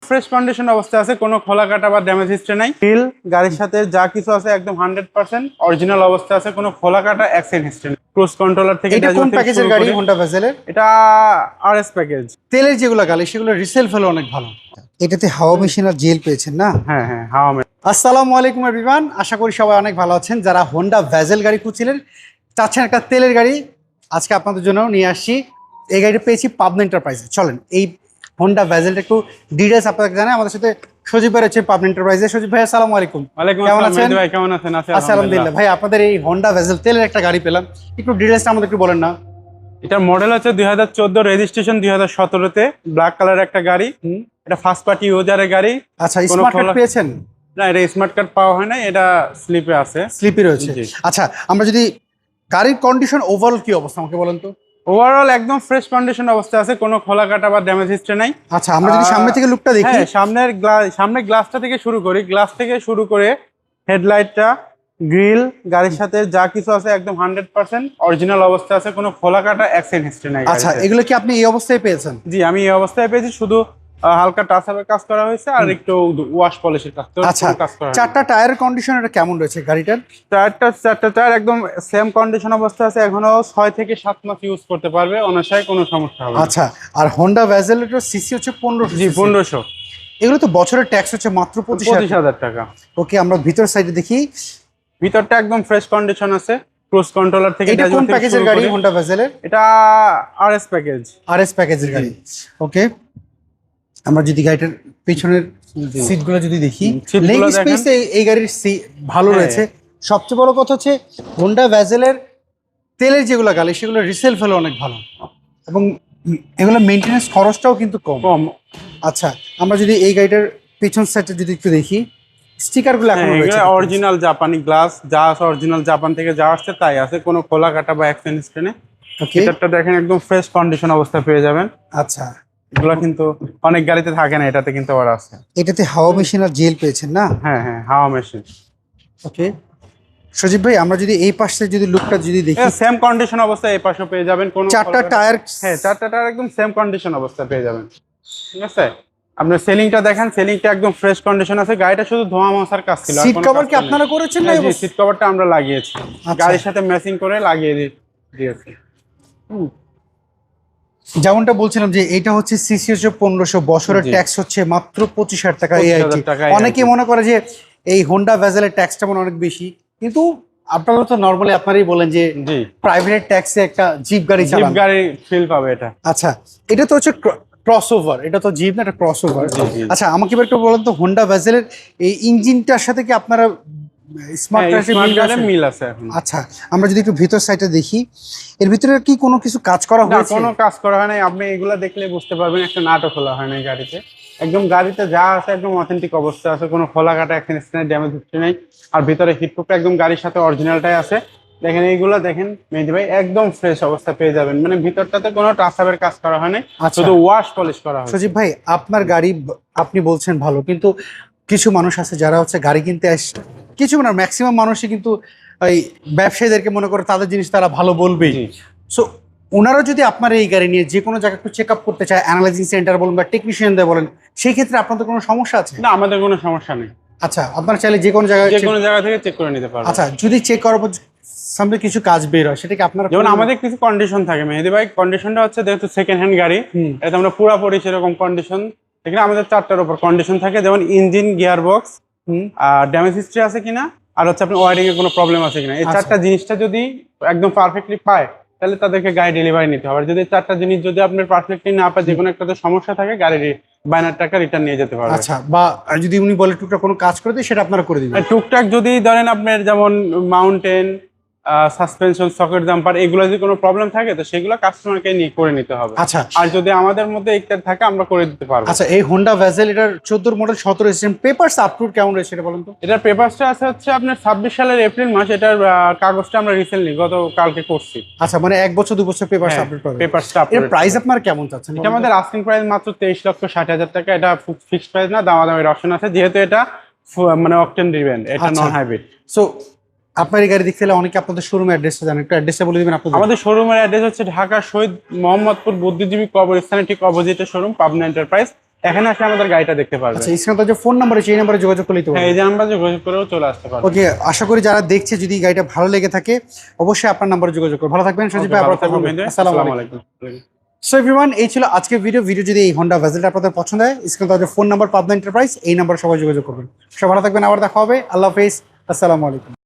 Fresh condition অবস্থায় আছে, কোনো খোলা কাটা বা ড্যামেজ হিস্ট্রি নাই। গ্রিল গাড়ির সাথে যা কিছু আছে একদম 100% অরিজিনাল অবস্থায় আছে, কোনো খোলা কাটা অ্যাক্সিডেন্ট হিস্ট্রি নেই। ক্রুজ কন্ট্রোলার থেকে এটা কোন প্যাকেজের গাড়ি হোন্ডা ভেজেলের? এটা আরএস প্যাকেজ। তেলের যেগুলো গাড়ি সেগুলো রিসেল ফেলে অনেক ভালো। এটাতে হাওয়া মেশিন আর জেল পেয়েছেন না? হ্যাঁ হ্যাঁ, হাওয়া মেশিন। আসসালামু আলাইকুম এভরিওয়ান, আশা করি সবাই অনেক ভালো আছেন। যারা হোন্ডা ভেজেল গাড়ি খুঁজছিলেন, চাচ্ছেন একটা তেলের গাড়ি, আজকে আপনাদের জন্য নিয়ে আসছি। এই গাড়িটা পেয়েছি পাবনা এন্টারপ্রাইজে। চলেন এই হোন্ডা ভেজেলটা একটু ডিটেলস আপনাদের জানাই। আমাদের সাথে সজীব ভাই আছে পাবনা এন্টারপ্রাইজে। সজীব ভাই আসসালামু আলাইকুম। ওয়ালাইকুম কেমন আসসালাম আছেন? মেহেদী ভাই, কেমন আছেন? আলহামদুলিল্লাহ। ভাই আপনাদের এই হোন্ডা ভেজেল তেলের একটা গাড়ি পেলাম, একটু ডিটেলসটা আমাদের একটু বলেন না। এটার মডেল হচ্ছে 2014, রেজিস্ট্রেশন 2017-তে, ব্ল্যাক কালার একটা গাড়ি। এটা ফার্স্ট পার্টি ইউজারের গাড়ি। আচ্ছা, স্মার্ট কার্ড পেয়েছেন? না, এটা স্মার্ট কার্ড পাওয়া হয় না, এটা স্লিপে আছে। স্লিপে রয়েছে। আচ্ছা, আমরা যদি গাড়ির কন্ডিশন ওভারঅল কি অবস্থা আমাকে বলেন তো। ওভারঅল একদম ফ্রেশ কন্ডিশন অবস্থায় আছে, কোনো খোলা কাটা বা ড্যামেজ হিস্ট্রি নাই। আচ্ছা, আমরা যদি সামনে থেকে লুকটা দেখি। হ্যাঁ, সামনের গ্লাসটা থেকে শুরু করি। গ্লাস থেকে শুরু করে হেডলাইটটা, গ্রিল, গাড়ির সাথে যা কিছু আছে একদম 100% অরিজিনাল অবস্থায় আছে, কোনো খোলা কাটা অ্যাক্সিডেন্ট হিস্ট্রি নাই। আচ্ছা, এগুলো কি আপনি এই অবস্থায় পেয়েছেন? জি, আমি এই অবস্থায় পেয়েছি। শুধু হালকা টাচ আপের কাজ করা হয়েছে আর একটু ওয়াশ পলিশের কাজ। আচ্ছা, চারটা টায়ারের কন্ডিশন এটা কেমন রয়েছে গাড়িটার? চারটা টায়ার একদম সেম কন্ডিশন অবস্থা আছে, এখনো 6 থেকে 7 মাস ইউজ করতে পারবে অনায়াসে, কোনো সমস্যা হবে না। আচ্ছা, আর হোন্ডা ভেজেলের সিসি হচ্ছে 1500। জি, 1500। এগুলো তো বছরের ট্যাক্স হচ্ছে মাত্র 25,000 টাকা। ওকে, আমরা ভিতর সাইডে দেখি। ভিতরটা একদম ফ্রেশ কন্ডিশন আছে। ক্রুজ কন্ট্রোলার থেকে। এটা কোন প্যাকেজের গাড়ি হোন্ডা ভেজেলের? এটা আরএস প্যাকেজ। আরএস প্যাকেজের গাড়ি। ওকে, আমরা যদি গাড়িটার পিছনের সিটগুলো যদি দেখি, লেগ স্পেস এই গাড়ির ভালো রয়েছে। সবচেয়ে বড় কথা হচ্ছে হোন্ডা ভেজেলের তেলের যেগুলো গাড়ি সেগুলো রিসেল ফেলে অনেক ভালো, এবং এগুলো মেইনটেনেন্স খরচটাও কিন্তু কম। আচ্ছা, আমরা যদি এই গাড়িটার পিছন সাইডে যদি একটু দেখি, স্টিকারগুলো এখন রয়েছে অরিজিনাল জাপানি গ্লাস, যা আছে অরিজিনাল জাপান থেকে যা আসছে তাই আছে, কোনো খোলা কাটা বা অ্যাক্সিডেন্ট হিস্ট্রি নেই। এটা দেখেন একদম ফ্রেশ কন্ডিশন অবস্থা পেয়ে যাবেন। আচ্ছা, এগুলো কিন্তু অনেক গাড়িতে থাকে না, এটাতে কিন্তু আবার আছে। এটাতে হাওয়া মেশিন আর জেল পেয়েছেন না? হ্যাঁ হ্যাঁ, হাওয়া মেশিন। ওকে সজীব ভাই, আমরা যদি এই পাশে যদি লুকটা যদি দেখি, সেম কন্ডিশন অবস্থায় এই পাশে পেয়ে যাবেন। কোন চারটা টায়ার, হ্যাঁ চারটা টায়ার একদম সেম কন্ডিশন অবস্থা পেয়ে যাবেন। ঠিক আছে, আপনার সেলিংটা দেখেন, সেলিংটা একদম ফ্রেশ কন্ডিশন আছে। গাড়িটা শুধু ধোঁয়া মশার কাজ ছিল। সিট কভার কি আপনারা করেছেন না? জি, সিট কভারটা আমরা লাগিয়েছি, গাড়ির সাথে ম্যাচিং করে লাগিয়ে দিয়েছি। যেমনটা বলছিলাম যে এটা হচ্ছে সিসি হচ্ছে 1500, বছরের ট্যাক্স হচ্ছে মাত্র 25,000 টাকা। অনেকে মনে করে যে এই হোন্ডা ভেজেলের ট্যাক্সটা মনে অনেক বেশি, কিন্তু আপনারা তো নরমালি আপনারই বলেন যে প্রাইভেট ট্যাক্সে একটা জিপ গাড়ি চালান, জিপ গাড়ি ফিল পাবে এটা। আচ্ছা, এটা তো হচ্ছে ক্রসওভার, এটা তো জিপ না, এটা ক্রসওভার। আচ্ছা, আমাকে এবার একটু বলেন তো, হোন্ডা ভেজেলের এই ইঞ্জিনটার সাথে কি আপনারা স্মার্ট কার্ডের মিল আছে এখন? আচ্ছা, আমরা যদি একটু ভিতর সাইডে দেখি, এর ভিতরে কি কোনো কিছু কাজ করা হয়েছে? কোনো কাজ করা হয় নাই। আপনি এগুলা দেখলে বুঝতে পারবেন, একটা নাটও খোলা হয় নাই গাড়িতে। একদম গাড়িতে যা আছে একদম অথেন্টিক অবস্থা আছে, কোনো খোলা কাটা অ্যাক্সিডেন্ট ড্যামেজ হচ্ছে নাই। আর ভিতরে হিটপ্রুফটা একদম গাড়ির সাথে অরিজিনালটাই আছে। দেখেন এইগুলা দেখেন মেহেদী ভাই, একদম ফ্রেশ অবস্থা পেয়ে যাবেন। মানে ভিতরটাতে কোনো টাচ আপের কাজ করা হয় নাই, শুধু ওয়াশ পলিশ করা হয়। সজীব ভাই, আপনার গাড়ি আপনি বলছেন ভালো, কিন্তু কিছু মানুষ আছে যারা হচ্ছে গাড়ি কিনতে আসে, কিছু না ম্যাক্সিমাম মানুষই কিন্তু ওই ব্যবসায়ীদেরকে মনে করে তাদের জিনিস তারা ভালো বলবেই। সো ওনারা যদি আপনার এই গাড়ি নিয়ে যে কোনো জায়গায় একটু চেক আপ করতে চায়, অ্যানালাইজিং সেন্টার বলুন বা টেকনিশিয়ানদের বলেন, সেই ক্ষেত্রে আপনাদের কোনো সমস্যা আছে? না, আমাদের কোনো সমস্যা নেই। আচ্ছা, আপনারা চাইলে যে কোনো জায়গায় থেকে চেক করে নিতে পারবেন। আচ্ছা, যদি চেক করার পর সামনে কিছু কাজ বের হয়, সেটা কি আপনারা? যেমন আমাদের কিছু কন্ডিশন থাকে মেহেদী ভাই, কন্ডিশনটা হচ্ছে যেহেতু সেকেন্ড হ্যান্ড গাড়ি, এটা আমরা পুরোপুরি সেরকম কন্ডিশন, এখানে আমাদের 4টার উপর কন্ডিশন থাকে। যেমন ইঞ্জিন, গিয়ার বক্স, আর ড্যামেজ হিস্ট্রি আছে কিনা, আর হচ্ছে আপনার ওয়ারিং এর কোনো প্রবলেম আছে কিনা। এই 4টা জিনিসটা যদি একদম পারফেক্টলি পায়, তাহলে তাদেরকে গাড়ি ডেলিভারি নিতে হবে। যদি 4টা জিনিস যদি আপনার পারফেক্টলি না পায়, যে কোনো একটাতে সমস্যা থাকে, গাড়ির 52 টাকা রিটার্ন নিয়ে যেতে পারবে। আচ্ছা, বা যদি উনি বলে টুকটাক কোনো কাজ করে দেয়, সেটা আপনারা করে দিবেন? টুকটাক যদি ধরেন আপনার যেমন মাউন্টেন, সাসপেনশন, সকেট জাম্পার, এগুলো যদি কোনো প্রবলেম থাকে, তো সেগুলো কাস্টমারকে নিয়ে করে নিতে হবে। আচ্ছা, আর যদি আমাদের মধ্যে একটা থাকে, আমরা করে দিতে পারবো। আচ্ছা, এই হোন্ডা ভেজেল এটার 14 মডেল 17 রেজিস্ট্রেশন, পেপারস আপটুড কেমন রয়েছে এটা বলুন তো? এটার পেপারসটা আছে হচ্ছে আপনার 26 সালের এপ্রিল মাস। এটার কাগজটা আমরা রিসেন্টলি কালকে করছি। আচ্ছা, মানে 1 বছর 2 বছর পেপারস আপডেট পাবেন। পেপারসটা এর প্রাইস আপনার কেমন চাচ্ছেন? এটা আমাদের আস্কিং প্রাইস মাত্র 23,60,000 টাকা। এটা ফিক্সড প্রাইস না, দামাদামির অপশন আছে, যেহেতু এটা মানে অকটেন ড্রিভেন, এটা নন হাইব্রিড। সো আপনার এই গাড়ি দেখতে গেলে অনেকে আপনাদের শোরুমের অ্যাড্রেসটা জানেন, একটু অ্যাড্রেসটা বলে দিবেন আপনাদের? আমাদের শোরুমের অ্যাড্রেস হচ্ছে ঢাকা শহীদ মোহাম্মদপুর বুদ্ধিজীবী কবরস্থানের ঠিক অপোজিটে শোরুম, পাবনা এন্টারপ্রাইজ। এখানে আসলে আমাদের গাড়িটা দেখতে পারবে। আচ্ছা, স্ক্রিনে তো যে ফোন নাম্বার আছে এই নাম্বারে যোগাযোগ করলেই তো হ্যাঁ, এই যে আমরা যোগাযোগ করেও চলে আসতে পারবো। ওকে, আশা করি যারা দেখছে যদি গাড়িটা ভালো লেগে থাকে অবশ্যই আপনার নাম্বারে যোগাযোগ করুন। ভালো থাকবেন সজীব ভাই, আবার কথা হবে। আসসালামু আলাইকুম। সো এভরিওয়ান, এই ছিল আজকের ভিডিও যদি এই হোন্ডা ভেজেলটা আপনাদের পছন্দ হয় স্ক্রিনে তাদের ফোন নাম্বার পাবনা এন্টারপ্রাইজ এই নাম্বারে সবাই যোগাযোগ করবেন। সবাই ভালো থাকবেন, আবার দেখা হবে। আল্লাহ হাফেজ, আসসালামু আলাইকুম।